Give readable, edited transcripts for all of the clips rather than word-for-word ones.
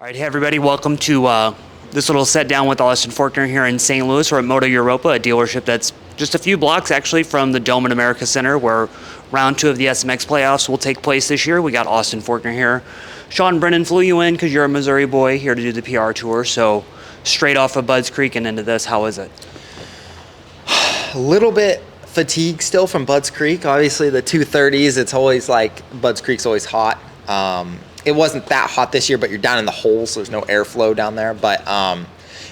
All right, hey everybody, welcome to this little set down with Austin Forkner here in St. Louis. We're at Moto Europa, a dealership that's just a few blocks actually from the Dome in America Center, where round 2 of the SMX playoffs will take place this year. We got Austin Forkner here. Sean Brennan flew you in because you're a Missouri boy here to do the PR tour. So straight off of Budds Creek and into this, how is it? A little bit fatigued still from Budds Creek. Obviously the 230s, it's always like, Budds Creek's always hot. It wasn't that hot this year, but you're down in the hole, so there's no airflow down there. But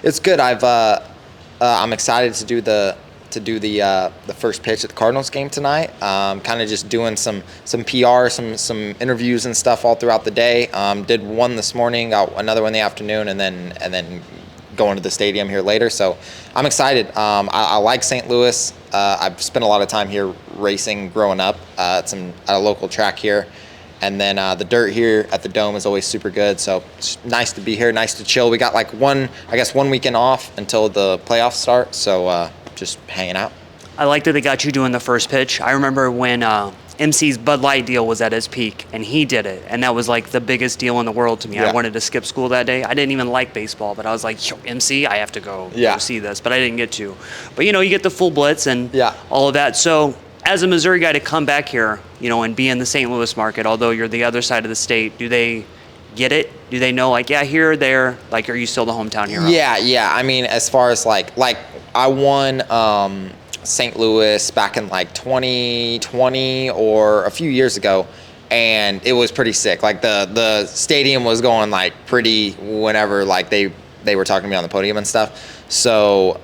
it's good. I'm excited to do the first pitch at the Cardinals game tonight. Kind of just doing some PR, some interviews and stuff all throughout the day. Did one this morning, got another one in the afternoon, and then going to the stadium here later. So I'm excited. I like St. Louis. I've spent a lot of time here racing growing up at a local track here. And then the dirt here at the Dome is always super good. So it's nice to be here, nice to chill. We got like one weekend off until the playoffs start. So just hanging out. I like that they got you doing the first pitch. I remember when MC's Bud Light deal was at its peak, and he did it. And that was like the biggest deal in the world to me. Yeah. I wanted to skip school that day. I didn't even like baseball, but I was like, yo, MC, I have to go see this. But I didn't get to. But, you get the full blitz and all of that. So as a Missouri guy to come back here, and be in the St. Louis market, although you're the other side of the state, do they get it? Do they know, like, yeah, here, there, like, are you still the hometown hero? Yeah. I mean, as far as like I won St. Louis back in like 2020 or a few years ago, and it was pretty sick. Like the stadium was going like pretty whenever like they were talking to me on the podium and stuff. So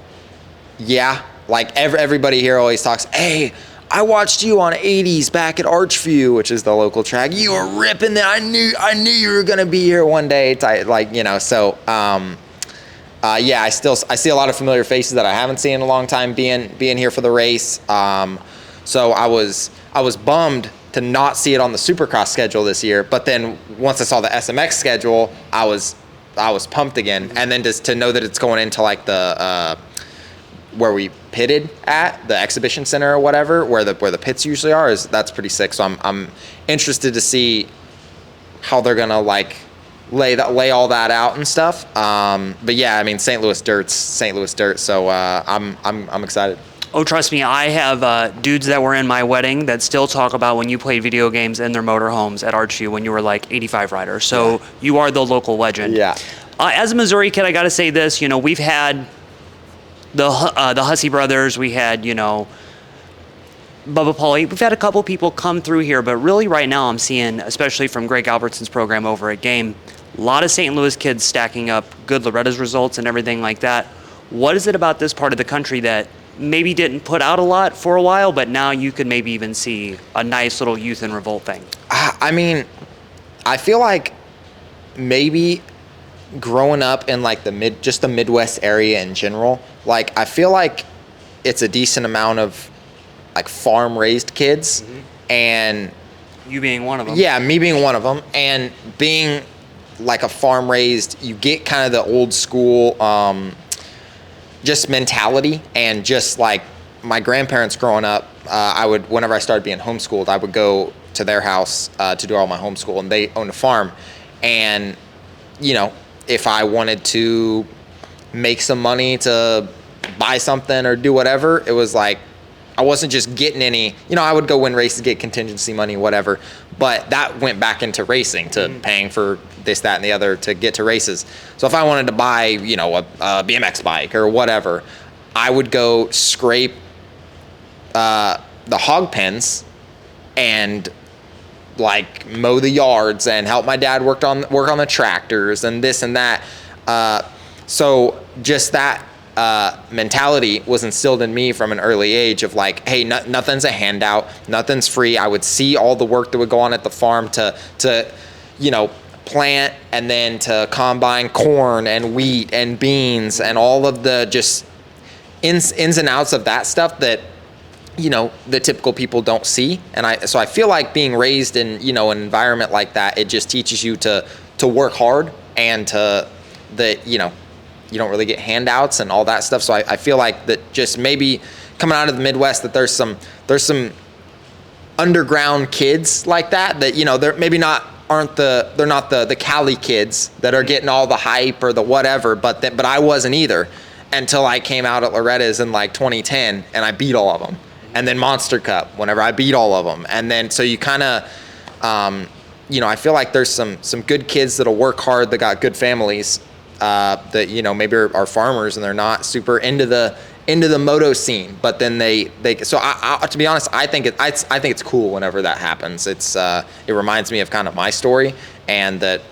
yeah, like everybody here always talks, hey, I watched you on 80s back at Archview, which is the local track. You were ripping that. I knew you were gonna be here one day. So I see a lot of familiar faces that I haven't seen in a long time being here for the race. So I was bummed to not see it on the Supercross schedule this year. But then once I saw the SMX schedule, I was pumped again. And then just to know that it's going into like the where we pitted at the exhibition center or whatever, where the pits usually are, that's pretty sick. So I'm interested to see how they're gonna like lay all that out and stuff. But yeah, I mean St. Louis dirt's St. Louis dirt. So I'm excited. Oh, trust me, I have dudes that were in my wedding that still talk about when you played video games in their motorhomes at Archview when you were like 85 riders. So you are the local legend. Yeah. As a Missouri kid, I got to say this. We've had the Hussey brothers. We had Bubba Pauly. We've had a couple people come through here, but really right now I'm seeing, especially from Greg Albertson's program over at Game, a lot of St. Louis kids stacking up good Loretta's results and everything like that. What is it about this part of the country that maybe didn't put out a lot for a while, but now you could maybe even see a nice little youth and revolt thing? I mean, I feel like maybe growing up in like the Midwest area in general, like I feel like it's a decent amount of like farm raised kids. And you being one of them. Yeah, me being one of them, and being like a farm raised, you get kind of the old school just mentality. And just like my grandparents growing up, whenever I started being homeschooled, I would go to their house to do all my homeschool, and they owned a farm. And if I wanted to make some money to buy something or do whatever, it was like I wasn't just getting any, I would go win races, get contingency money, whatever, but that went back into racing, to paying for this, that, and the other to get to races. So if I wanted to buy, a BMX bike or whatever, I would go scrape the hog pens and like mow the yards and help my dad work on the tractors and this and that. So just that mentality was instilled in me from an early age of like, hey, nothing's a handout, nothing's free. I would see all the work that would go on at the farm to plant, and then to combine corn and wheat and beans and all of the just ins and outs of that stuff that the typical people don't see. And so I feel like being raised in an environment like that, it just teaches you to work hard, and you don't really get handouts and all that stuff. So I feel like that just maybe coming out of the Midwest, that there's some underground kids like that they're maybe not they're not the Cali kids that are getting all the hype or the whatever, but I wasn't either until I came out at Loretta's in like 2010 and I beat all of them. And then Monster Cup, whenever I beat all of them. And then, so you kind of, I feel like there's some good kids that'll work hard, that got good families, that, maybe are farmers and they're not super into the moto scene, but then so I to be honest, I think it's cool whenever that happens. It reminds me of kind of my story, and that,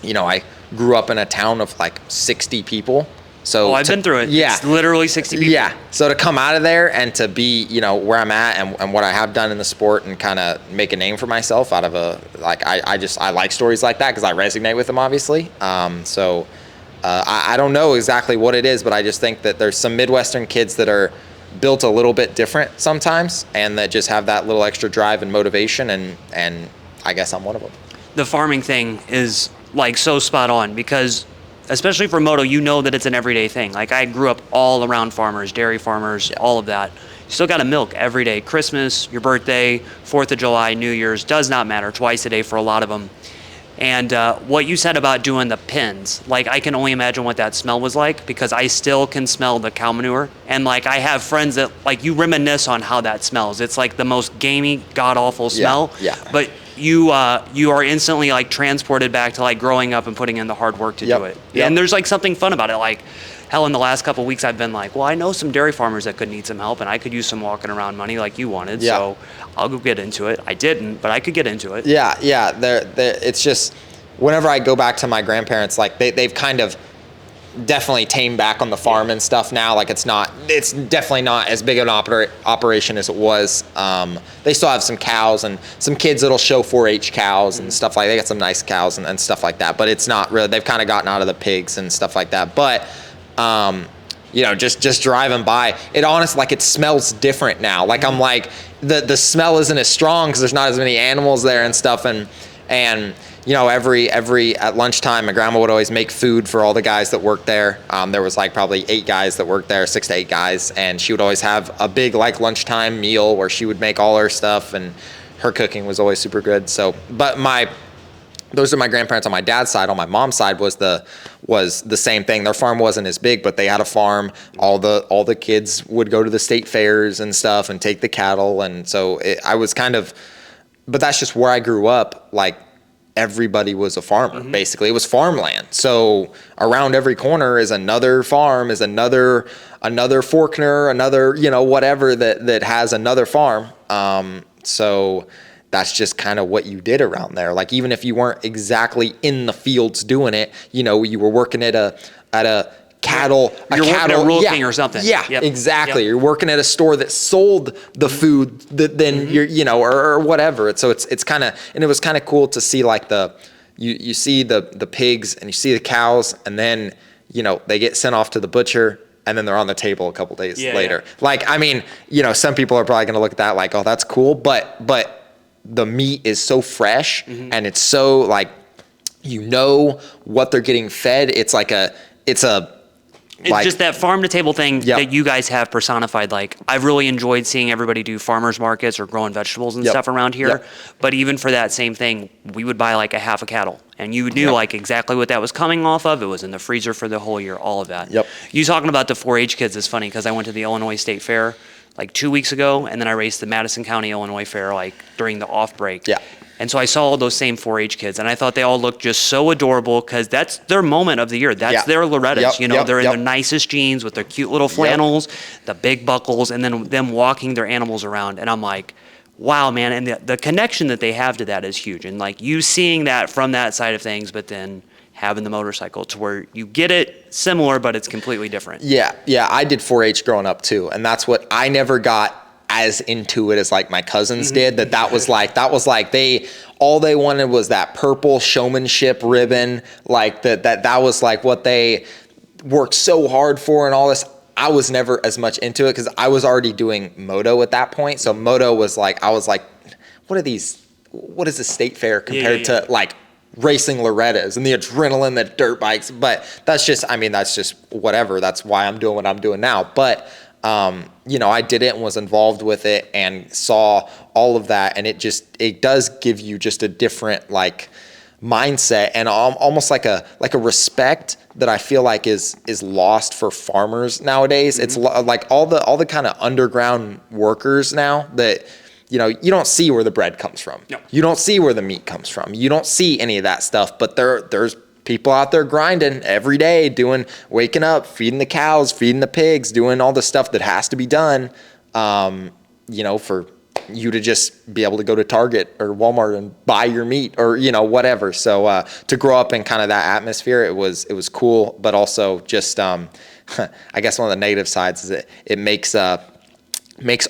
I grew up in a town of like 60 people. So I've been through it. Yeah. It's literally 60 people. Yeah. So to come out of there and to be, where I'm at and what I have done in the sport and kind of make a name for myself out of I like stories like that because I resonate with them, obviously. I don't know exactly what it is, but I just think that there's some Midwestern kids that are built a little bit different sometimes and that just have that little extra drive and motivation, and I guess I'm one of them. The farming thing is like so spot on because especially for moto, that it's an everyday thing. Like I grew up all around farmers, dairy farmers, all of that. You still got to milk every day. Christmas, your birthday, 4th of July, New Year's, does not matter. Twice a day for a lot of them. And what you said about doing the pins, like I can only imagine what that smell was like because I still can smell the cow manure. And like I have friends that like you reminisce on how that smells. It's like the most gamey, god-awful smell. Yeah. But you are instantly like transported back to like growing up and putting in the hard work to do it. Yep. And there's like something fun about it. Like hell, in the last couple of weeks I've been like, well, I know some dairy farmers that could need some help and I could use some walking around money like you wanted. Yeah. So I'll go get into it. I didn't, but I could get into it. Yeah. It's just whenever I go back to my grandparents, like they've kind of definitely tamed back on the farm and stuff now. Like it's definitely not as big of an operation as it was. They still have some cows and some kids that'll show 4-H cows and stuff like. They got some nice cows and stuff like that. But it's not really. They've kind of gotten out of the pigs and stuff like that. But just driving by, it honestly like it smells different now. Like I'm like the smell isn't as strong because there's not as many animals there and stuff and. Every at lunchtime, my grandma would always make food for all the guys that worked there. There was like probably 8 guys that worked there, 6 to 8 guys, and she would always have a big like lunchtime meal where she would make all her stuff, and her cooking was always super good. So, but those are my grandparents on my dad's side. On my mom's side was the same thing. Their farm wasn't as big, but they had a farm. All the kids would go to the state fairs and stuff and take the cattle, and so I was kind of. But that's just where I grew up. Like everybody was a farmer. Basically, it was farmland. So around every corner is another farm, is another Forkner, another whatever that has another farm. So that's just kind of what you did around there. Like even if you weren't exactly in the fields doing it, you were working at a cattle. You're working at Rural King or something. Yeah, yep. Exactly. Yep. You're working at a store that sold the food that then you're, or whatever. So it's kind of, and it was kind of cool to see like you see the pigs and you see the cows and then, they get sent off to the butcher and then they're on the table a couple days later. Yeah. Like, I mean, some people are probably going to look at that like, oh, that's cool. But the meat is so fresh and it's so like, what they're getting fed. It's just that farm to table thing that you guys have personified. Like I've really enjoyed seeing everybody do farmers markets or growing vegetables and stuff around here. Yep. But even for that same thing, we would buy like a half a cattle and you knew like exactly what that was coming off of. It was in the freezer for the whole year, all of that. Yep. You talking about the 4-H kids is funny because I went to the Illinois State Fair like 2 weeks ago and then I raced the Madison County, Illinois Fair like during the off break. Yeah. And so I saw all those same 4-H kids, and I thought they all looked just so adorable because that's their moment of the year. That's their Lorettas. They're in their nicest jeans with their cute little flannels, the big buckles, and then them walking their animals around. And I'm like, wow, man. And the connection that they have to that is huge. And like you seeing that from that side of things, but then having the motorcycle to where you get it similar, but it's completely different. Yeah. I did 4-H growing up too, and that's what I never got as into it as like my cousins did. That was like all they wanted was that purple showmanship ribbon, like that was like what they worked so hard for and all this. I was never as much into it because I was already doing moto at that point. So moto was like, I was like, what is the state fair compared to like racing Lorettas and the adrenaline, the dirt bikes? But that's just whatever. That's why I'm doing what I'm doing now. But I did it and was involved with it and saw all of that. And it does give you just a different like mindset and almost like a respect that I feel like is lost for farmers nowadays. Mm-hmm. It's like all the kind of underground workers now that, you don't see where the bread comes from. No. You don't see where the meat comes from. You don't see any of that stuff, but there's people out there grinding every day, waking up, feeding the cows, feeding the pigs, doing all the stuff that has to be done, for you to just be able to go to Target or Walmart and buy your meat or, whatever. So to grow up in kind of that atmosphere, it was cool, but also just, I guess one of the negative sides is it makes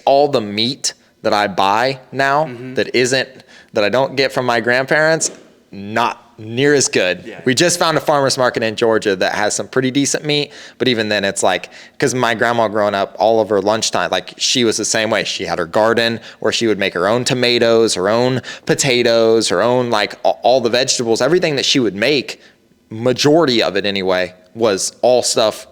all the meat that I buy now mm-hmm. that I don't get from my grandparents, not near as good. Yeah. We just found a farmer's market in Georgia that has some pretty decent meat, but even then it's like, because my grandma growing up, all of her lunchtime, like she was the same way. She had her garden where she would make her own tomatoes, her own potatoes, her own, like all the vegetables, everything that she would make, majority of it anyway, was all stuff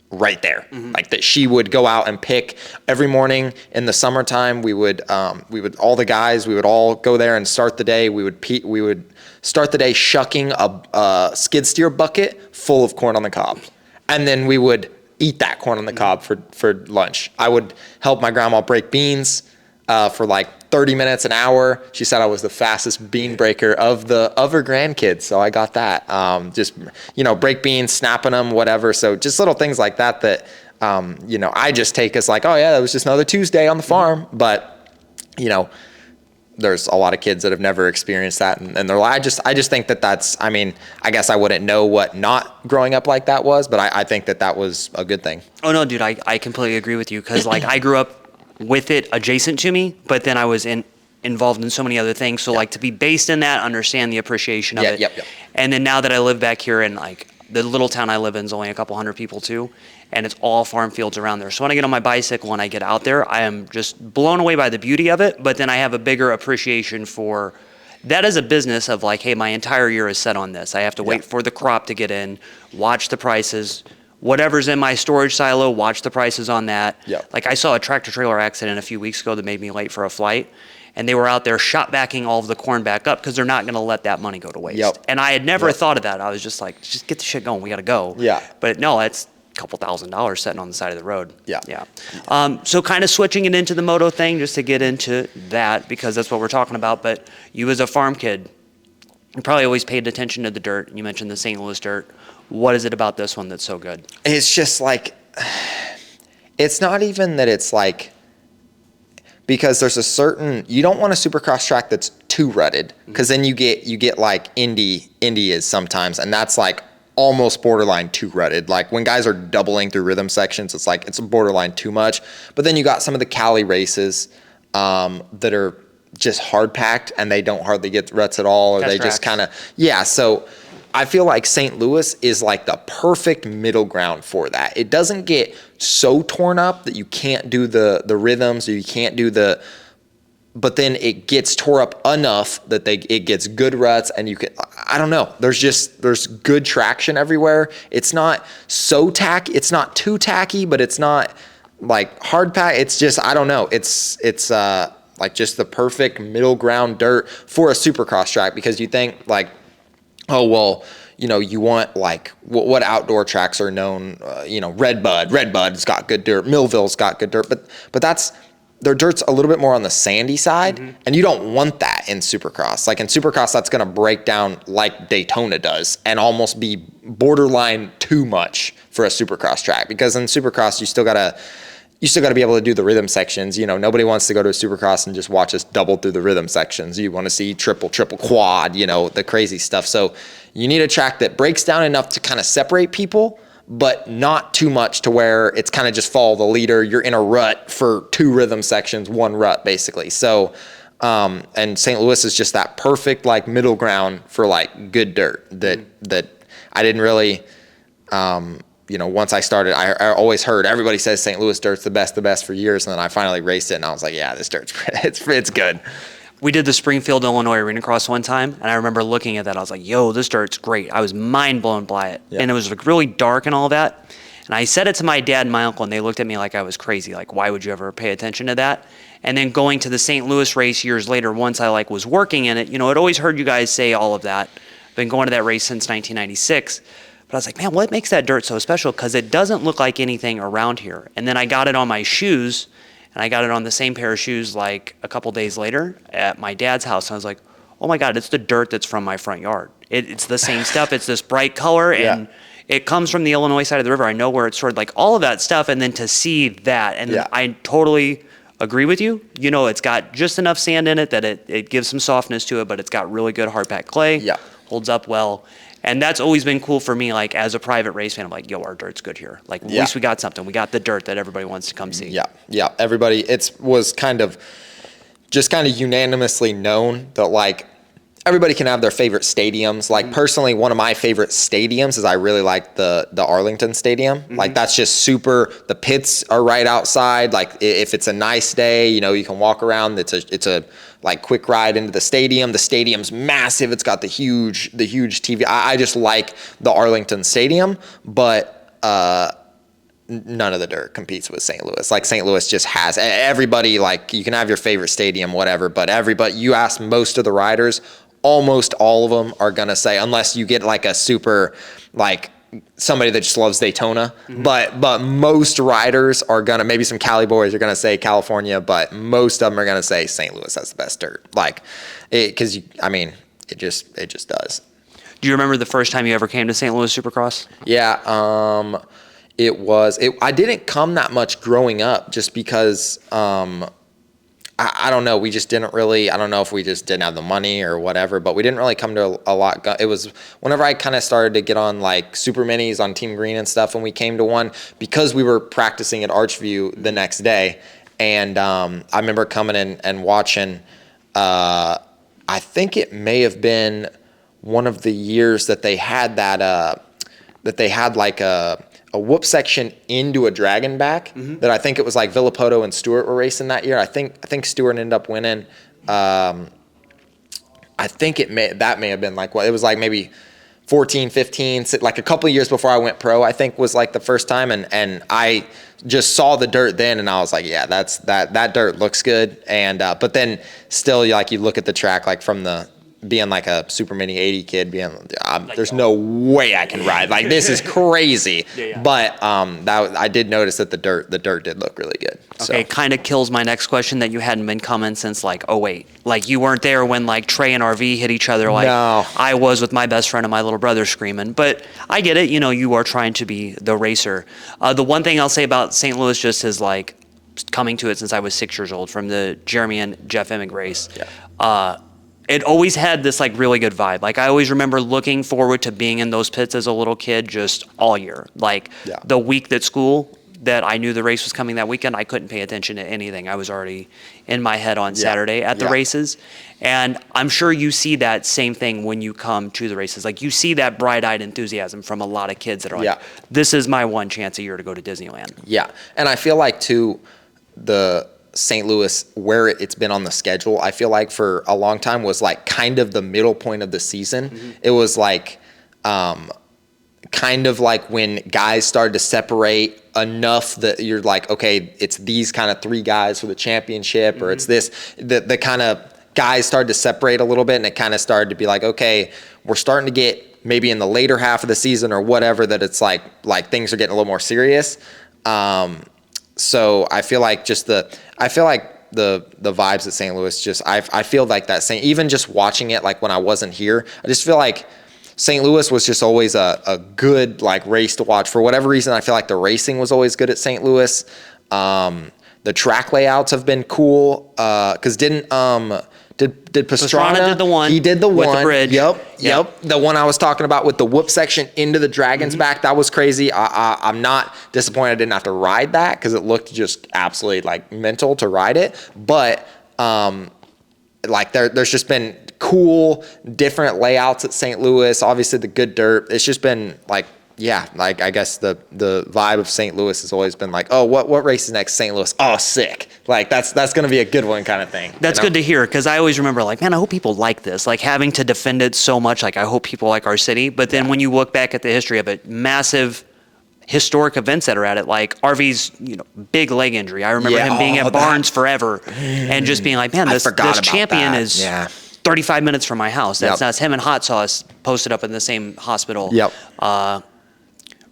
right there. Mm-hmm. Like that she would go out and pick every morning in the summertime. We would all the guys, we would all go there and start the day. We would start the day shucking a skid steer bucket full of corn on the cob. And then we would eat that corn on the cob for lunch. I would help my grandma break beans for like 30 minutes, an hour. She said I was the fastest bean breaker of her grandkids. So I got that. Just, break beans, snapping them, whatever. So just little things like that, I just take as like, oh yeah, that was just another Tuesday on the farm. But, there's a lot of kids that have never experienced that. And they're like, I just think that's, I guess I wouldn't know what not growing up like that was, but I think that was a good thing. Oh no, dude, I completely agree with you. Cause like I grew up with it adjacent to me, but then I was involved in so many other things. So like to be based in that, understand the appreciation of it. Yep. And then now that I live back here in like the little town I live in is only a couple hundred people too. And it's all farm fields around there. So when I get on my bicycle and I get out there, I am just blown away by the beauty of it. But then I have a bigger appreciation for that as a business of like, hey, my entire year is set on this. I have to wait for the crop to get in, watch the prices, whatever's in my storage silo, watch the prices on that. Yep. Like I saw a tractor trailer accident a few weeks ago that made me late for a flight. And they were out there shot backing all of the corn back up because they're not going to let that money go to waste. Yep. And I had never thought of that. I was just like, just get the shit going. We got to go. Yeah. But no, it's couple $1,000s sitting on the side of the road. Yeah. So kind of switching it into the moto thing just to get into that because that's what we're talking about. But you as a farm kid, you probably always paid attention to the dirt. You mentioned the St. Louis dirt. What is it about this one that's so good? It's just like, it's not even that it's like, because there's a certain, you don't want a supercross track that's too rutted because then you get like Indy is sometimes, and that's like almost borderline too rutted. Like when guys are doubling through rhythm sections, it's like it's borderline too much. But then you got some of the Cali races that are just hard packed and they don't hardly get ruts at all, or they just kind of So I feel like St. Louis is like the perfect middle ground for that. It doesn't get so torn up that you can't do the rhythms or you can't do the. But then it gets tore up enough that it gets good ruts, and you can, I don't know. There's good traction everywhere. It's not so tacky. It's not too tacky, but it's not like hard pack. It's just, I don't know. It's like just the perfect middle ground dirt for a supercross track, because you think like, oh, well, you want like what outdoor tracks are known, Redbud's got good dirt. Millville's got good dirt, but their dirt's a little bit more on the sandy side, and you don't want that in Supercross. Like in Supercross, that's going to break down like Daytona does and almost be borderline too much for a Supercross track, because in Supercross, you still got to be able to do the rhythm sections. Nobody wants to go to a Supercross and just watch us double through the rhythm sections. You want to see triple quad, the crazy stuff. So you need a track that breaks down enough to kind of separate people, but not too much to where it's kind of just follow the leader. You're in a rut for 2 rhythm sections, 1 rut basically. So, and St. Louis is just that perfect like middle ground for like good dirt that I didn't really, once I started, I always heard everybody says St. Louis dirt's the best for years. And then I finally raced it and I was like, yeah, this dirt's, it's good. We did the Springfield, Illinois Arena Cross one time, and I remember looking at that. I was like, yo, this dirt's great. I was mind blown by it. Yep. And it was like really dark and all that. And I said it to my dad and my uncle, and they looked at me like I was crazy. Like, why would you ever pay attention to that? And then going to the St. Louis race years later, once I like was working in it, you know, I'd always heard you guys say all of that. Been going to that race since 1996. But I was like, man, what makes that dirt so special? Because it doesn't look like anything around here. And then I got it on my shoes, and I got it on the same pair of shoes like a couple days later at my dad's house. And I was like, oh my God, it's the dirt that's from my front yard. It's the same stuff. It's this bright color, and it comes from the Illinois side of the river. I know where it's stored, like all of that stuff. And then to see that, and then I totally agree with you. You know, it's got just enough sand in it that it gives some softness to it, but it's got really good hard packed clay. Yeah. Holds up well. And that's always been cool for me, like as a private race fan. I'm like, yo, our dirt's good here. Like at least we got something. We got the dirt that everybody wants to come see. Yeah. Everybody, was kind of unanimously known that like everybody can have their favorite stadiums. Like personally, one of my favorite stadiums is I really like the Arlington Stadium. Like that's just super. The pits are right outside. Like if it's a nice day, you know, you can walk around. It's a like quick ride into the stadium. The stadium's massive. It's got the huge TV. I just like the Arlington Stadium, but none of the dirt competes with St. Louis. Like St. Louis just has everybody. Like you can have your favorite stadium, whatever, but you ask most of the riders, almost all of them are gonna say, unless you get like a super like somebody that just loves Daytona, but most riders are gonna, maybe some Cali boys are gonna say California, but most of them are gonna say St. Louis has the best dirt. Like it just does. Do you remember the first time you ever came to St. Louis Supercross? Yeah, I didn't come that much growing up just because I don't know. We just didn't really, I don't know if we just didn't have the money or whatever, but we didn't really come to a lot. It was whenever I kind of started to get on like super minis on Team Green and stuff, when we came to one, because we were practicing at Archview the next day. And I remember coming in and watching, I think it may have been one of the years that they had like a whoop section into a dragon back that I think it was like Villapoto and Stewart were racing that year. I think Stewart ended up winning. I think that may have been like it was like maybe 14, 15, like a couple of years before I went pro, I think was like the first time. And I just saw the dirt then and I was like, yeah, that dirt looks good. And, but then still like you look at the track, like from being like a Super Mini 80 kid, there's no way I can ride. Like this is crazy. But I did notice that the dirt did look really good. Okay, kind of kills my next question that you hadn't been coming since like 08. Like you weren't there when like Trey and RV hit each other like I was with my best friend and my little brother screaming. But I get it. You know, you are trying to be the racer. The one thing I'll say about St. Louis just is like coming to it since I was 6 years old from the Jeremy and Jeff Emmig race. It always had this like really good vibe. Like I always remember looking forward to being in those pits as a little kid just all year. Like the week that I knew the race was coming that weekend, I couldn't pay attention to anything. I was already in my head on Saturday at the races. And I'm sure you see that same thing when you come to the races. Like you see that bright-eyed enthusiasm from a lot of kids that are like, this is my one chance a year to go to Disneyland. Yeah. And I feel like too, the St. Louis, where it's been on the schedule, I feel like for a long time was like kind of the middle point of the season. It was like kind of like when guys started to separate enough that you're like, okay, it's these kind of three guys for the championship, or it's this, the kind of guys started to separate a little bit, and it kind of started to be like, okay, we're starting to get maybe in the later half of the season or whatever, that it's like things are getting a little more serious. So I feel like the vibes at St. Louis, just I feel like that same, even just watching it, like when I wasn't here, I just feel like St. Louis was just always a good like race to watch. For whatever reason, I feel like the racing was always good at St. Louis. The track layouts have been cool. Cause did Pastrana did the one? He did the with one. The bridge. Yep. The one I was talking about with the whoop section into the Dragon's back. That was crazy. I'm not disappointed I didn't have to ride that, because it looked just absolutely like mental to ride it. But like there's just been cool different layouts at St. Louis. Obviously the good dirt. It's just been like, like I guess the vibe of St. Louis has always been like, oh, what race is next? St. Louis. Oh, sick. Like that's going to be a good one kind of thing. That's good to hear, because I always remember like, man, I hope people like this. Like having to defend it so much. Like I hope people like our city. But then when you look back at the history of it, massive historic events that are at it, like RV's big leg injury. I remember him being at Barnes forever and just being like, man, this champion is 35 minutes from my house. That's nuts. Him and Hot Sauce posted up in the same hospital.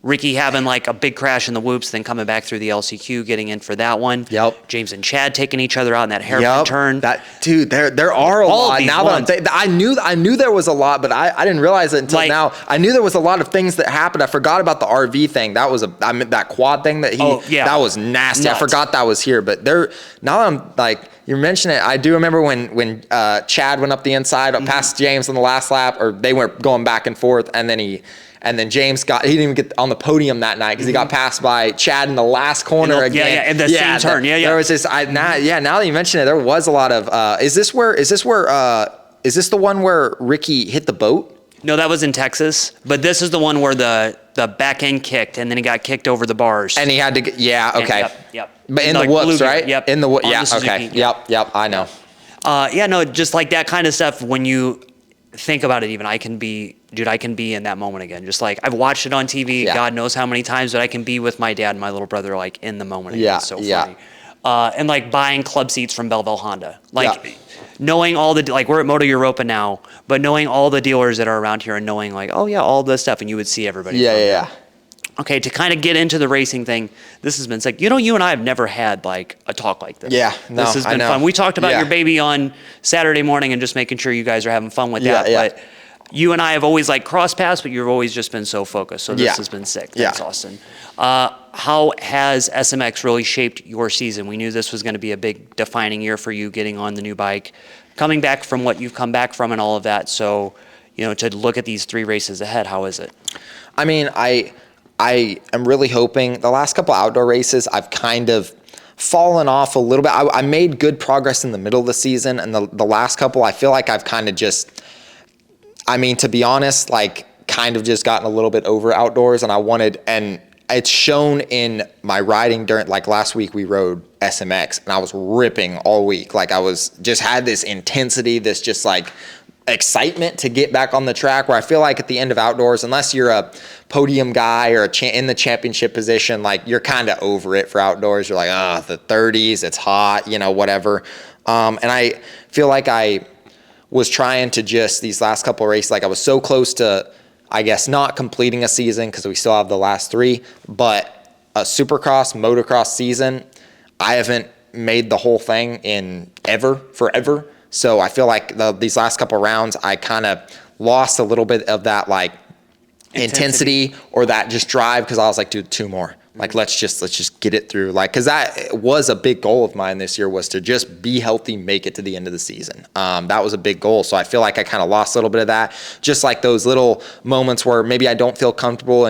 Ricky having like a big crash in the whoops, then coming back through the LCQ, getting in for that one. James and Chad taking each other out in that hairpin turn. There are a lot. Now that I knew there was a lot, but I didn't realize it until now. I knew there was a lot of things that happened. I forgot about the RV thing. That was that quad thing that that was nasty. Nuts. I forgot that was here. But now that I'm like, you mentioned it, I do remember when Chad went up the inside, past James on the last lap, or they were going back and forth, and then James he didn't even get on the podium that night because he got passed by Chad in the last corner again. In the same turn. There was this. Now that you mention it, there was a lot of. Is this the one where Ricky hit the boat? No, that was in Texas. But this is the one where the back end kicked and then he got kicked over the bars. And he had to. Okay. Yep. But in the whoops, right? Yep. In the whoops. Yeah. Okay. Yep. I know. Just like that kind of stuff. When you think about it, even I can be in that moment again. Just like I've watched it on TV, God knows how many times, but I can be with my dad and my little brother like in the moment again. It's so funny. And like buying club seats from Belleville Honda, like knowing all the, like we're at Moto Europa now, but knowing all the dealers that are around here and knowing like, oh yeah, all this stuff, and you would see everybody. Okay, to kind of get into the racing thing, this has been sick. You and I have never had like a talk like this. This has been fun. We talked about your baby on Saturday morning and just making sure you guys are having fun with that. But you and I have always like crossed paths, but you've always just been so focused. So this has been sick. Thanks, Austin. How has SMX really shaped your season? We knew this was going to be a big defining year for you getting on the new bike, coming back from what you've come back from and all of that. So, to look at these 3 races ahead, how is it? I mean, I am really hoping the last couple outdoor races, I've kind of fallen off a little bit. I made good progress in the middle of the season, and the last couple, I feel like I've kind of just, to be honest, like kind of just gotten a little bit over outdoors, and it's shown in my riding during, like last week we rode SMX, and I was ripping all week. Like I was just had this intensity, this just like excitement to get back on the track, where I feel like at the end of outdoors, unless you're a podium guy or in the championship position, like you're kind of over it for outdoors. You're like, the 30s, it's hot, whatever. And I feel like I was trying to just these last couple of races, like I was so close to, I guess, not completing a season because we still have the last 3, but a Supercross, motocross season, I haven't made the whole thing in forever. So I feel like these last couple of rounds, I kind of lost a little bit of that like intensity or that just drive, because I was like, dude, 2 more. Like let's just get it through. Like, because that was a big goal of mine this year, was to just be healthy, make it to the end of the season. That was a big goal. So I feel like I kind of lost a little bit of that. Just like those little moments where maybe I don't feel comfortable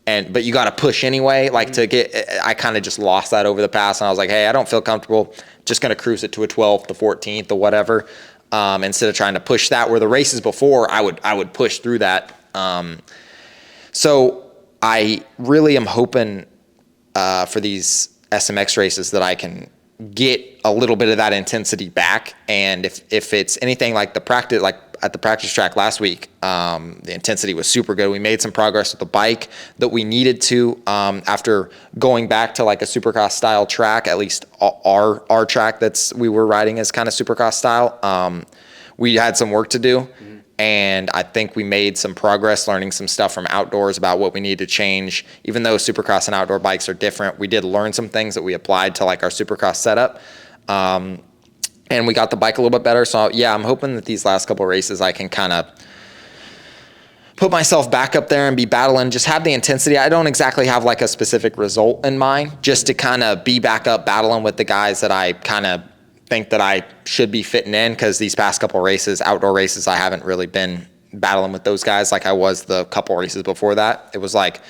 but you got to push anyway. Like I kind of just lost that over the past, and I was like, hey, I don't feel comfortable. Just going to cruise it to a 12th, the 14th, or whatever. Instead of trying to push that, where the races before I would push through that. So I really am hoping for these SMX races that I can get a little bit of that intensity back. And if it's anything like the practice, like at the practice track last week, the intensity was super good. We made some progress with the bike that we needed to, after going back to like a Supercross style track. At least our track we were riding is kind of Supercross style. We had some work to do. And I think we made some progress learning some stuff from outdoors about what we need to change. Even though Supercross and outdoor bikes are different, we did learn some things that we applied to like our Supercross setup. And we got the bike a little bit better. So yeah, I'm hoping that these last couple of races I can kind of put myself back up there and be battling, just have the intensity. I don't exactly have like a specific result in mind, just to kind of be back up battling with the guys that I kind of think that I should be fitting in, because these past couple races, outdoor races, I haven't really been battling with those guys like I was the couple races before that. It was like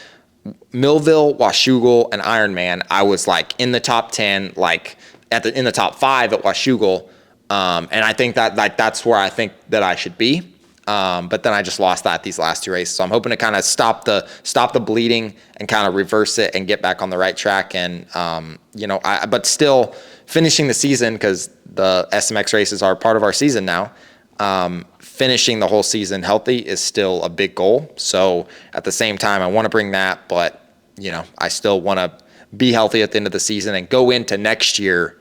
Millville, Washougal, and Ironman. I was like in the top 10, like in the top 5 at Washougal. And I think that that's where I think that I should be. But then I just lost that these last 2 races. So I'm hoping to kind of stop the bleeding and kind of reverse it and get back on the right track. And, but still finishing the season, because the SMX races are part of our season now. Finishing the whole season healthy is still a big goal. So at the same time, I want to bring that, but I still want to be healthy at the end of the season and go into next year,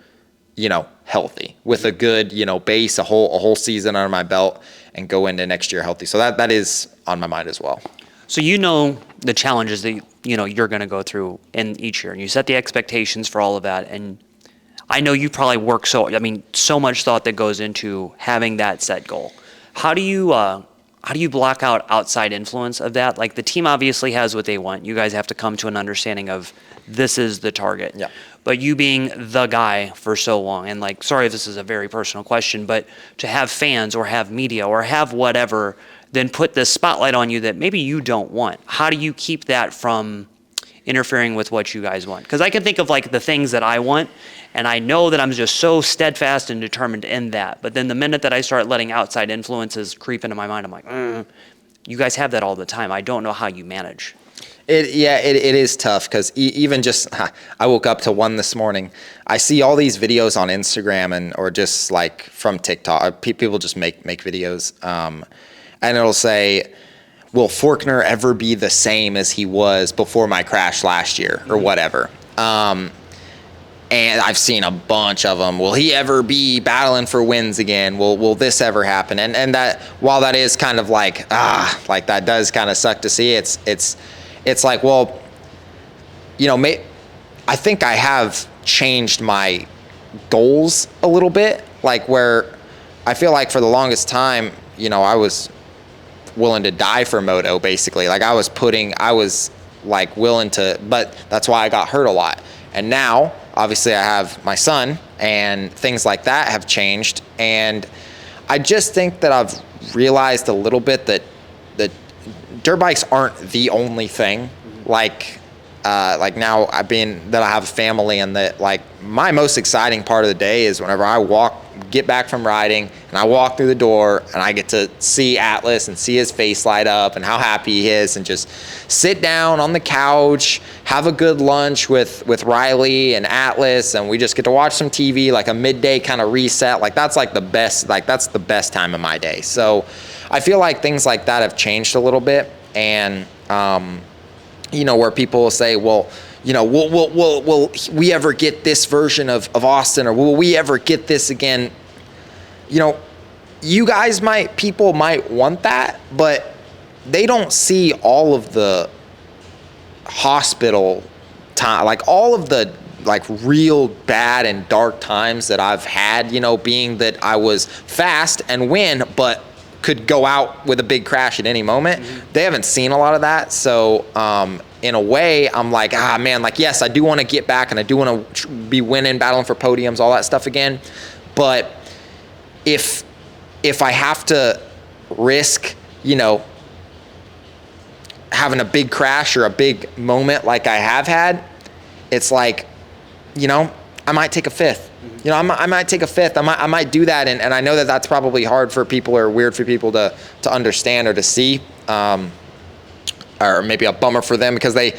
healthy with a good, base, a whole season under my belt, and go into next year healthy. So that is on my mind as well. So the challenges that you're going to go through in each year, and you set the expectations for all of that. And I know you probably work so much thought that goes into having that set goal. How do you block out outside influence of that? Like, the team obviously has what they want. You guys have to come to an understanding of this is the target. Yeah. But you being the guy for so long, and sorry if this is a very personal question, but to have fans or have media or have whatever, then put this spotlight on you that maybe you don't want. How do you keep that from interfering with what you guys want? Because I can think of the things that I want, and I know that I'm just so steadfast and determined in that. But then the minute that I start letting outside influences creep into my mind, I'm like, you guys have that all the time. I don't know how you manage. It is tough because even just I woke up to one this morning. I see all these videos on Instagram or just from TikTok. People just make videos, and it'll say, "Will Forkner ever be the same as he was before my crash last year or whatever?" And I've seen a bunch of them. Will he ever be battling for wins again? Will this ever happen? And that, while that is kind of that does kind of suck to see. It's like, well, I think I have changed my goals a little bit. Where I feel like for the longest time, I was willing to die for moto, basically. I was willing to, but that's why I got hurt a lot. And now, obviously, I have my son, and things like that have changed. And I just think that I've realized a little bit that dirt bikes aren't the only thing. Now I have a family, and that my most exciting part of the day is whenever I get back from riding and I walk through the door and I get to see Atlas and see his face light up and how happy he is, and just sit down on the couch, have a good lunch with Riley and Atlas, and we just get to watch some TV, a midday kind of reset. That's the best, that's the best time of my day. So I feel like things like that have changed a little bit. And where people will say, well, will we ever get this version of Austin, or will we ever get this again? People might want that, but they don't see all of the hospital time, all of the real bad and dark times that I've had, being that I was fast and win, but could go out with a big crash at any moment. Mm-hmm. They haven't seen a lot of that. So in a way, I'm yes, I do want to get back, and I do want to be winning, battling for podiums, all that stuff again. But if I have to risk, having a big crash or a big moment like I have had, it's I might take a fifth. I might take a fifth. I might do that, and I know that that's probably hard for people, or weird for people to understand or to see, or maybe a bummer for them, because I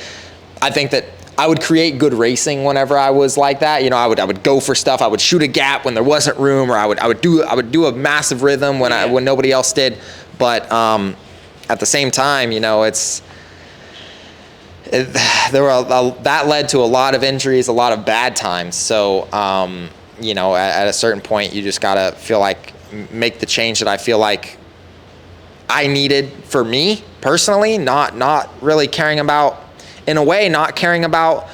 think that I would create good racing whenever I was like that. I would go for stuff. I would shoot a gap when there wasn't room, or I would do a massive rhythm when nobody else did. But at the same time, that led to a lot of injuries, a lot of bad times. So, at a certain point, you just gotta make the change that I feel like I needed for me personally, not really caring about, in a way, not caring about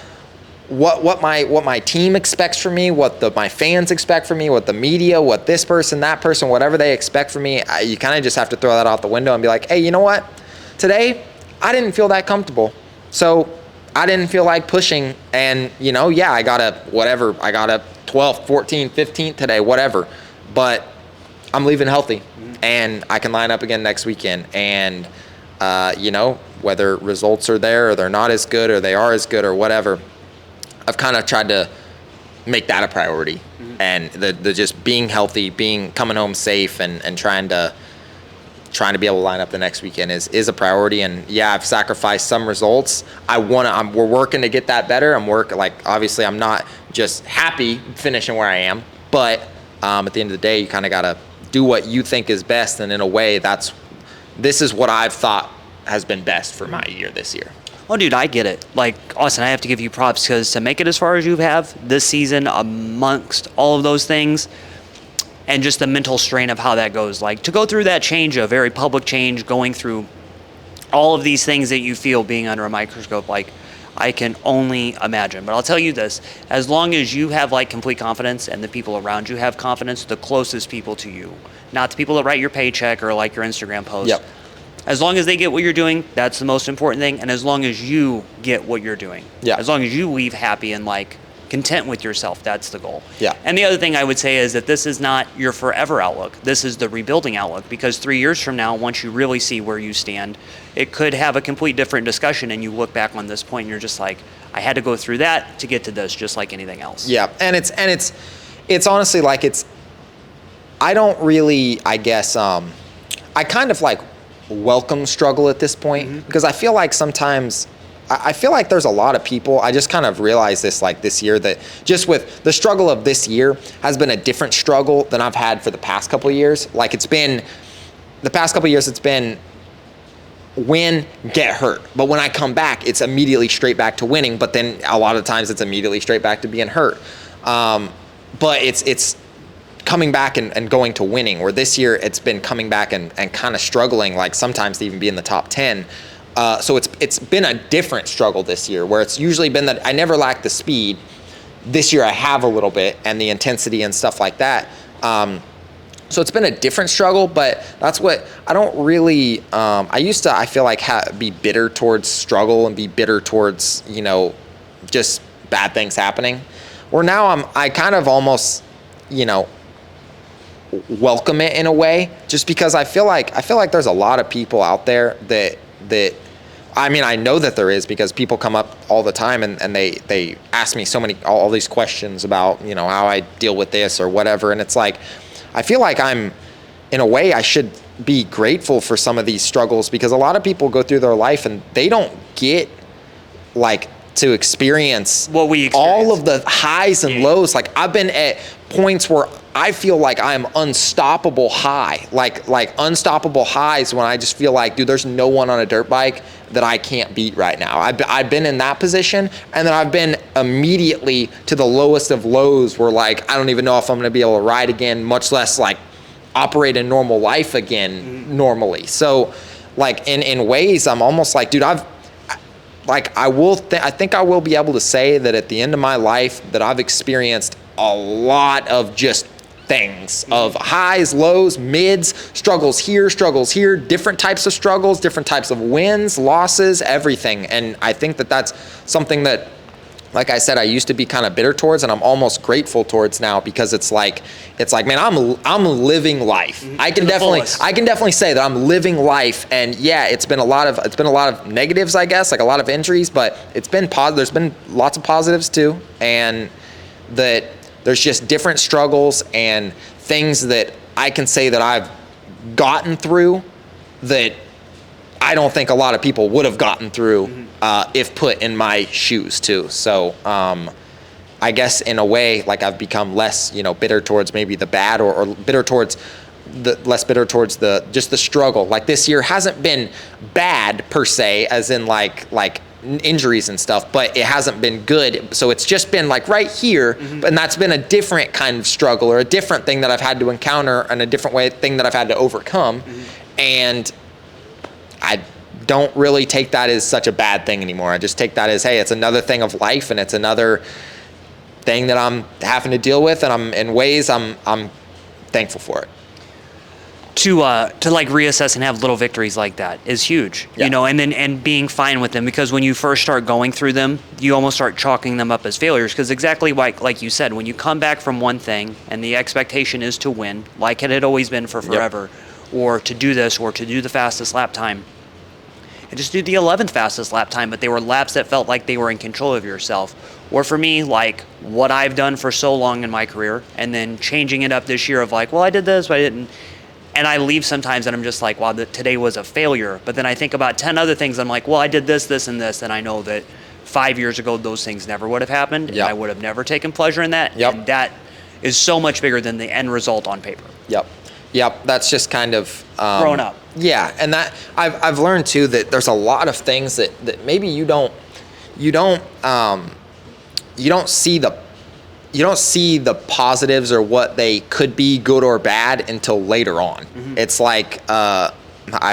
what my team expects from me, what my fans expect from me, what the media, what this person, that person, whatever they expect from me. You kind of just have to throw that out the window and be like, hey, you know what? Today, I didn't feel that comfortable. So I didn't feel like pushing, and I got a 12th, 14th, 15th today, whatever, but I'm leaving healthy, and I can line up again next weekend. And whether results are there or they're not as good, or they are as good, or whatever, I've kind of tried to make that a priority. Mm-hmm. And the just being healthy, coming home safe, and trying to be able to line up the next weekend is a priority. And yeah, I've sacrificed some results. We're working to get that better. Obviously I'm not just happy finishing where I am, but at the end of the day, you kind of got to do what you think is best. And in a way, this is what I've thought has been best for my year this year. Oh, dude, I get it. Like, Austin, I have to give you props because to make it as far as you have this season amongst all of those things and just the mental strain of how that goes. Like, to go through that change, a very public change, going through all of these things that you feel being under a microscope, like, I can only imagine. But I'll tell you this, as long as you have, like, complete confidence and the people around you have confidence, the closest people to you, not the people that write your paycheck or, like, your Instagram post. Yep. As long as they get what you're doing, that's the most important thing. And as long as you get what you're doing, yeah. As long as you leave happy and like content with yourself, that's the goal. Yeah. And the other thing I would say is that this is not your forever outlook. This is the rebuilding outlook, because 3 years from now, once you really see where you stand, it could have a complete different discussion. And you look back on this point and you're just like, I had to go through that to get to this, just like anything else. Yeah. And it's honestly like I don't really, I guess, I kind of like welcome struggle at this point, because I feel like sometimes I feel like there's a lot of people, I just kind of realized this like this year, that just with the struggle of this year has been a different struggle than I've had for the past couple of years. Like it's been the past couple of years, it's been win, get hurt, but when I come back, it's immediately straight back to winning, but then a lot of times it's immediately straight back to being hurt. But it's coming back and going to winning, where this year it's been coming back and kind of struggling, like sometimes to even be in the top 10. So it's been a different struggle this year, where it's usually been that I never lack the speed. This year I have a little bit, and the intensity and stuff like that. So it's been a different struggle, but that's what I don't really, I used to, I feel like be bitter towards struggle and be bitter towards, just bad things happening. Where now I kind of almost, welcome it in a way, just because I feel like there's a lot of people out there that I mean, I know that there is, because people come up all the time and they ask me all these questions about, how I deal with this or whatever. And it's like, I feel like in a way, I should be grateful for some of these struggles, because a lot of people go through their life and they don't get like to experience what we experience. All of the highs and lows. Like I've been at points where I feel like I'm unstoppable high, like unstoppable highs, when I just feel like, dude, there's no one on a dirt bike that I can't beat right now. I've been in that position, and then I've been immediately to the lowest of lows, where like I don't even know if I'm going to be able to ride again, much less like operate a normal life again normally. So like in ways, I'm almost like, dude, I think I will be able to say that at the end of my life that I've experienced a lot of just things, of highs, lows, mids, struggles here, different types of struggles, different types of wins, losses, everything. And I think that that's something that, like I said, I used to be kind of bitter towards, and I'm almost grateful towards now, because it's like, man, I'm living life. I can definitely say that I'm living life. And yeah, it's been a lot of negatives, I guess, like a lot of injuries, but it's been positive. There's been lots of positives too. And that there's just different struggles and things that I can say that I've gotten through that I don't think a lot of people would have gotten through if put in my shoes too. So I guess in a way, like I've become less, bitter towards maybe the bad, or bitter towards less bitter towards just the struggle. Like this year hasn't been bad per se, as in like injuries and stuff, but it hasn't been good. So it's just been like right here, and that's been a different kind of struggle, or a different thing that I've had to encounter, and a different thing that I've had to overcome. And I don't really take that as such a bad thing anymore. I just take that as, hey, it's another thing of life, and it's another thing that I'm having to deal with, and I'm thankful for it. To like reassess and have little victories like that is huge, and being fine with them, because when you first start going through them, you almost start chalking them up as failures, because exactly like you said, when you come back from one thing and the expectation is to win, like it had always been for forever, or to do this, or to do the fastest lap time, and just do the 11th fastest lap time, but they were laps that felt like they were in control of yourself. Or for me, like what I've done for so long in my career, and then changing it up this year of like, well, I did this, but I didn't. And I leave sometimes and I'm just like, wow, today was a failure. But then I think about 10 other things. I'm like, well, I did this, this, and this. And I know that 5 years ago, those things never would have happened. And I would have never taken pleasure in that. And that is so much bigger than the end result on paper. Yep. Yep, that's just kind of Growing up. Yeah, and that I've learned too that there's a lot of things that maybe you don't see the positives or what they could be, good or bad, until later on. Mm-hmm. It's like I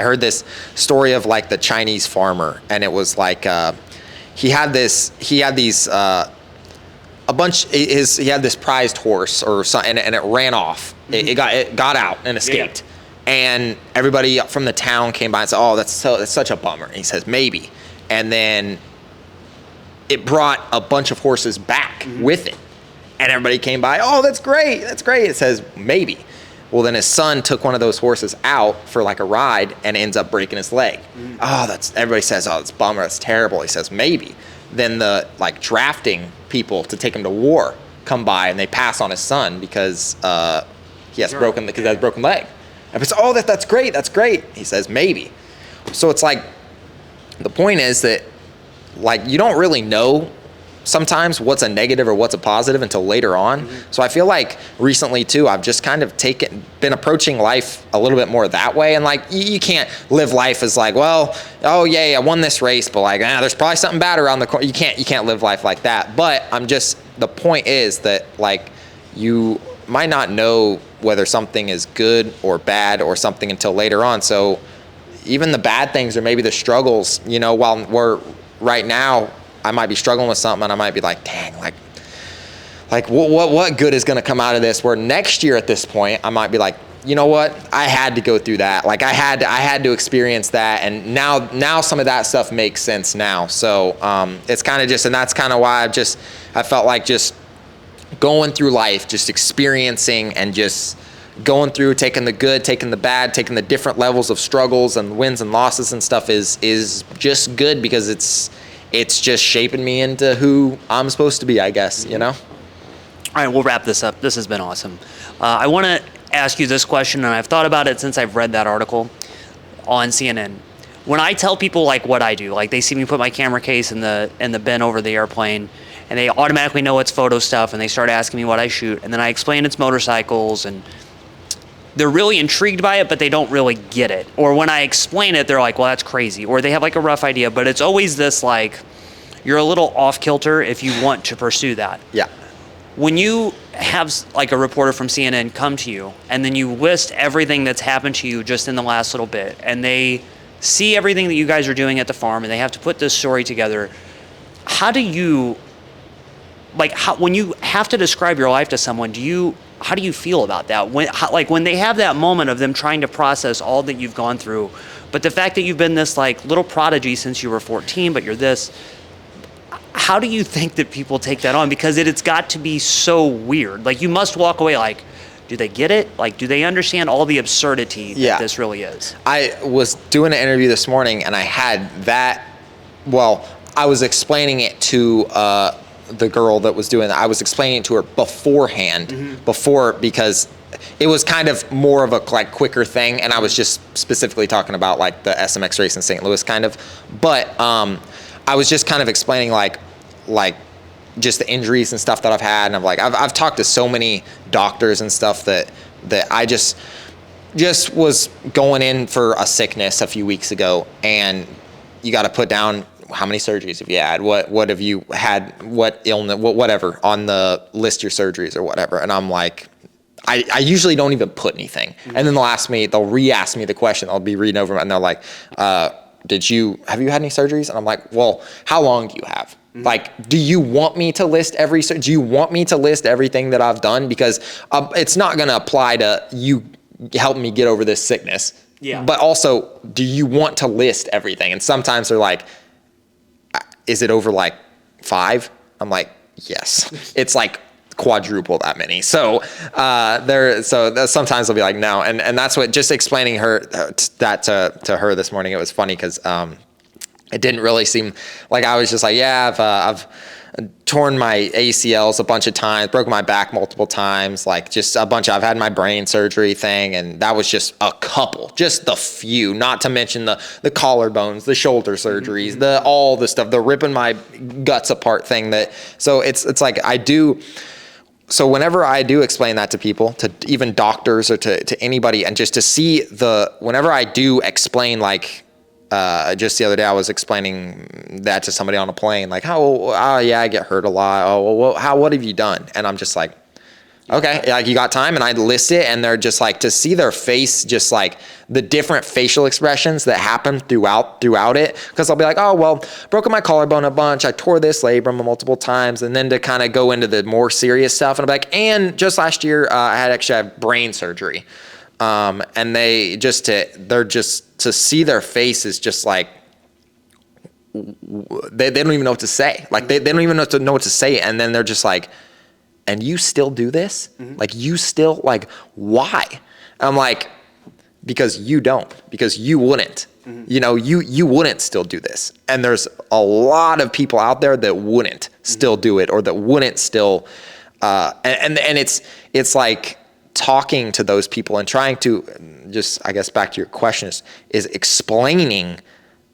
heard this story of like the Chinese farmer, and it was like he had this prized horse or something, and it ran off. Mm-hmm. It got out and escaped. Yeah. And everybody from the town came by and said, "Oh, that's such a bummer." And he says, "Maybe." And then it brought a bunch of horses back with it. And everybody came by, "Oh, that's great. That's great." It says, "Maybe." Well, then his son took one of those horses out for like a ride and ends up breaking his leg. Everybody says, "Oh, that's a bummer. That's terrible." He says, "Maybe." Then the like drafting people to take him to war come by and they pass on his son because he has a broken leg. And it's, "Oh, that's great. That's great." He says, "Maybe." So it's like, the point is that like you don't really know sometimes what's a negative or what's a positive until later on. Mm-hmm. So I feel like recently too, I've just kind of been approaching life a little bit more that way. And like, you can't live life as like, well, oh yeah, I won this race, but like, there's probably something bad around the corner. You can't live life like that. But the point is that like, you might not know whether something is good or bad or something until later on. So even the bad things or maybe the struggles, while we're right now, I might be struggling with something and I might be like, dang, like what good is going to come out of this? Where next year at this point, I might be like, you know what? I had to go through that. Like I had to experience that. And now some of that stuff makes sense now. So it's kind of and that's kind of why I felt like just going through life, just experiencing and just going through, taking the good, taking the bad, taking the different levels of struggles and wins and losses and stuff is just good because it's just shaping me into who I'm supposed to be, I guess, All right, we'll wrap this up. This has been awesome. I want to ask you this question, and I've thought about it since I've read that article on CNN. When I tell people like what I do, like they see me put my camera case in the bin over the airplane, and they automatically know it's photo stuff, and they start asking me what I shoot, and then I explain it's motorcycles, and they're really intrigued by it, but they don't really get it. Or when I explain it, they're like, well, that's crazy. Or they have like a rough idea, but it's always this like, you're a little off kilter if you want to pursue that. Yeah. When you have like a reporter from CNN come to you and then you list everything that's happened to you just in the last little bit, and they see everything that you guys are doing at the farm and they have to put this story together, how do you, when you have to describe your life to someone, how do you feel about that? When they have that moment of them trying to process all that you've gone through, but the fact that you've been this like little prodigy since you were 14, but you're this, how do you think that people take that on? Because it's got to be so weird. Like you must walk away like, do they get it? Like, do they understand all the absurdity that this really is? I was doing an interview this morning and I had that, I was explaining it to, the girl that was doing that. I was explaining it to her beforehand, because it was kind of more of a like quicker thing, and I was just specifically talking about like the SMX race in St. Louis kind of, but I was just kind of explaining like just the injuries and stuff that I've had, and I've talked to so many doctors and stuff that I just was going in for a sickness a few weeks ago, and you got to put down how many surgeries have you had? What have you had? What illness? Whatever on the list your surgeries or whatever. And I'm like, I usually don't even put anything. Mm-hmm. And then they'll re-ask me the question. I'll be reading over and they're like, have you had any surgeries? And I'm like, well, how long do you have? Mm-hmm. Like, do you want me to list do you want me to list everything that I've done? Because it's not going to apply to you helping me get over this sickness. Yeah. But also, do you want to list everything? And sometimes they're like, is it over like 5? I'm like, yes. It's like quadruple that many. So sometimes they'll be like, no. And that's what, just explaining that to her this morning, it was funny because it didn't really seem like, I was just like, yeah, I've torn my ACLs a bunch of times, broken my back multiple times, like just a bunch. I've had my brain surgery thing, and that was just a couple, just the few, not to mention the collarbones, the shoulder surgeries, all the stuff, the ripping my guts apart thing. So it's like So whenever I do explain that to people, to even doctors or to anybody, and just to see whenever I do explain, like, just the other day I was explaining that to somebody on a plane, like, yeah, I get hurt a lot. Oh, well, what have you done? And I'm just like, okay, like, you got time? And I list it, and they're just like, to see their face, just like the different facial expressions that happen throughout it. Because I'll be like, oh, well, broken my collarbone a bunch. I tore this labrum multiple times. And then to kind of go into the more serious stuff. And I'm like, and just last year, I had brain surgery. And they're just to see their face is just like, they don't even know what to say. Like, they don't even know what to say. And then they're just like, and you still do this? Like, you still, like, why? And I'm like, because you don't, because you wouldn't. You know, you wouldn't still do this. And there's a lot of people out there that wouldn't still do it, or that wouldn't still, and it's like talking to those people and trying to, just, I guess, back to your question, is explaining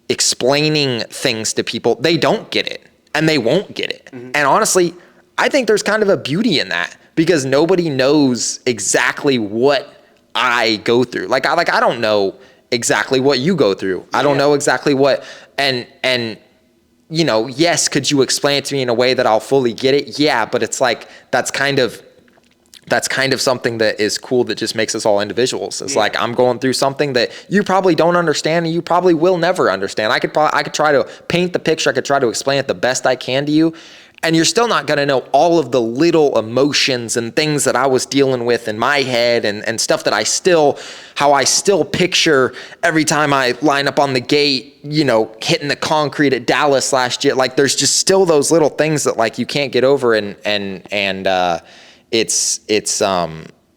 things to people. They don't get it, and they won't get it. And honestly, I think there's kind of a beauty in that, because nobody knows exactly what I go through. Like I don't know exactly what you go through. I don't know exactly what, and you know, yes, could you explain it to me in a way that I'll fully get it? Yeah, but it's like, that's kind of something that is cool, that just makes us all individuals. It's like, I'm going through something that you probably don't understand, and you probably will never understand. I could try to paint the picture. I could try to explain it the best I can to you, and you're still not going to know all of the little emotions and things that I was dealing with in my head, and stuff that how I still picture every time I line up on the gate, you know, hitting the concrete at Dallas last year. Like, there's just still those little things that, like, you can't get over, and it's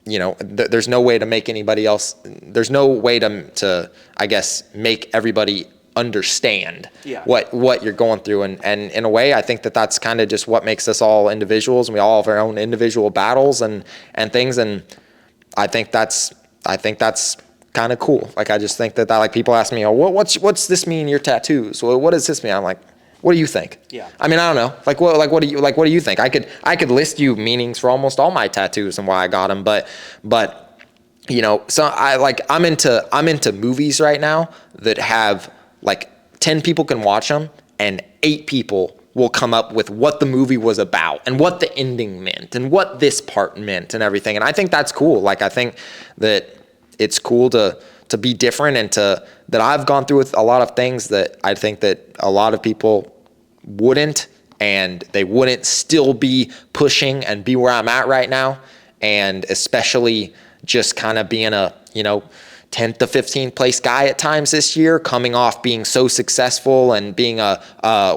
you know, there's no way to make anybody else, there's no way to I guess, make everybody understand what you're going through, and in a way, I think that's kind of just what makes us all individuals, and we all have our own individual battles and things, and I think that's kind of cool. Like, I just think that like, people ask me, oh, what's this mean, your tattoos? Well, what does this mean? I'm like, what do you think? Yeah. I mean, I don't know. What do you think? I could list you meanings for almost all my tattoos and why I got them, but you know, so I'm into movies right now that have, like, 10 people can watch them, and 8 people will come up with what the movie was about, and what the ending meant, and what this part meant, and everything. And I think that's cool. Like, I think that it's cool to be different, and that I've gone through with a lot of things that I think that a lot of people wouldn't, and they wouldn't still be pushing and be where I'm at right now. And especially just kind of being a, you know, 10th to 15th place guy at times this year, coming off being so successful and being a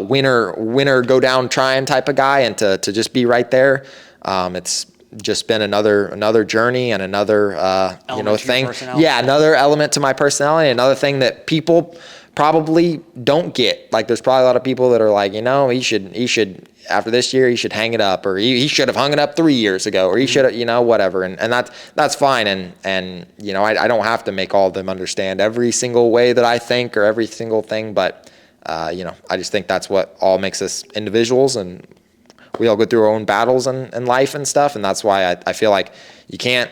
winner go down trying type of guy, and to just be right there. It's just been another journey, and another you know, thing. Yeah, another element to my personality, another thing that people probably don't get. Like, there's probably a lot of people that are like, you know, he should after this year, he should hang it up, or he should have hung it up 3 years ago, or he should have, you know, whatever. And that's fine. And, you know, I don't have to make all of them understand every single way that I think, or every single thing. But, you know, I just think that's what all makes us individuals, and we all go through our own battles in life and stuff. And that's why I feel like you can't,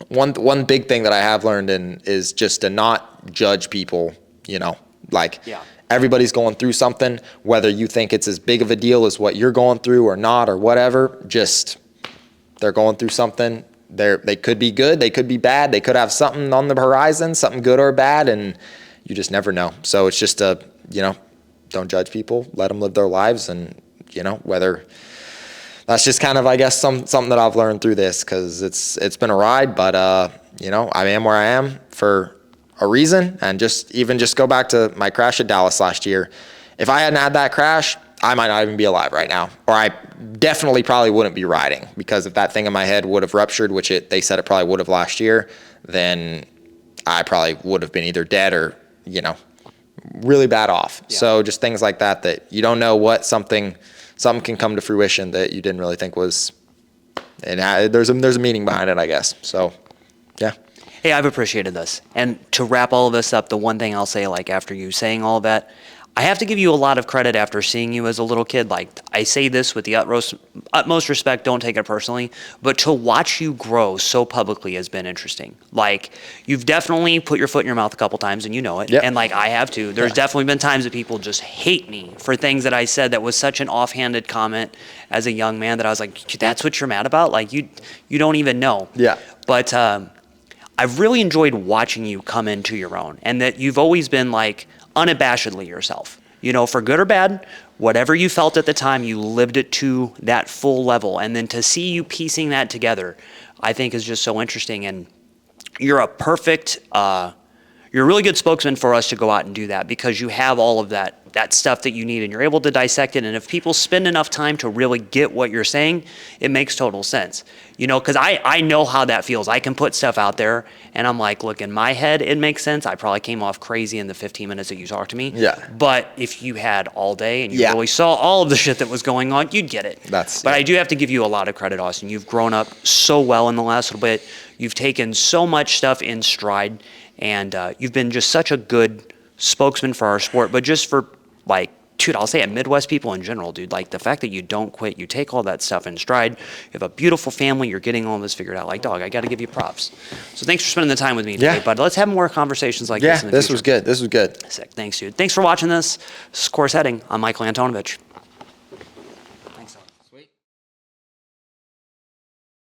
one big thing that I have learned is just to not judge people, you know, like, everybody's going through something, whether you think it's as big of a deal as what you're going through or not, or whatever. Just, they're going through something. They could be good, they could be bad, they could have something on the horizon, something good or bad, and you just never know. So it's just you know, don't judge people, let them live their lives. And, you know, whether that's just kind of, I guess, something that I've learned through this, because it's been a ride, but you know, I am where I am for a reason. And just go back to my crash at Dallas last year. If I hadn't had that crash, I might not even be alive right now, or I definitely probably wouldn't be riding, because if that thing in my head would have ruptured, which they said it probably would have last year, then I probably would have been either dead or, you know, really bad off. Yeah. So just things like that you don't know what something can come to fruition that you didn't really think was, and there's a meaning behind it, I guess. So, yeah. Hey, I've appreciated this. And to wrap all of this up, the one thing I'll say, like, after you saying all that, I have to give you a lot of credit after seeing you as a little kid. Like, I say this with the utmost respect, don't take it personally, but to watch you grow so publicly has been interesting. Like, you've definitely put your foot in your mouth a couple times, and you know it. Yep. And like I have too. There's definitely been times that people just hate me for things that I said that was such an offhanded comment as a young man that I was like, that's what you're mad about? Like, you don't even know. Yeah. But I've really enjoyed watching you come into your own, and that you've always been like unabashedly yourself. You know, for good or bad, whatever you felt at the time, you lived it to that full level. And then to see you piecing that together, I think is just so interesting. And you're a perfect, you're a really good spokesman for us to go out and do that, because you have all of that stuff that you need, and you're able to dissect it. And if people spend enough time to really get what you're saying, it makes total sense. You know, because I know how that feels. I can put stuff out there and I'm like, look, in my head, it makes sense. I probably came off crazy in the 15 minutes that you talked to me. Yeah. But if you had all day and you really saw all of the shit that was going on, you'd get it. But I do have to give you a lot of credit, Austin. You've grown up so well in the last little bit. You've taken so much stuff in stride, and you've been just such a good spokesman for our sport, but just for, like, dude, I'll say it, Midwest people in general, dude. Like, the fact that you don't quit, you take all that stuff in stride, you have a beautiful family, you're getting all this figured out. Like, dog, I got to give you props. So thanks for spending the time with me today, bud. Let's have more conversations like this in the future. This was good. This was good. Sick. Thanks, dude. Thanks for watching this. This is Course Heading. I'm Michael Antonovich. Thanks, dog.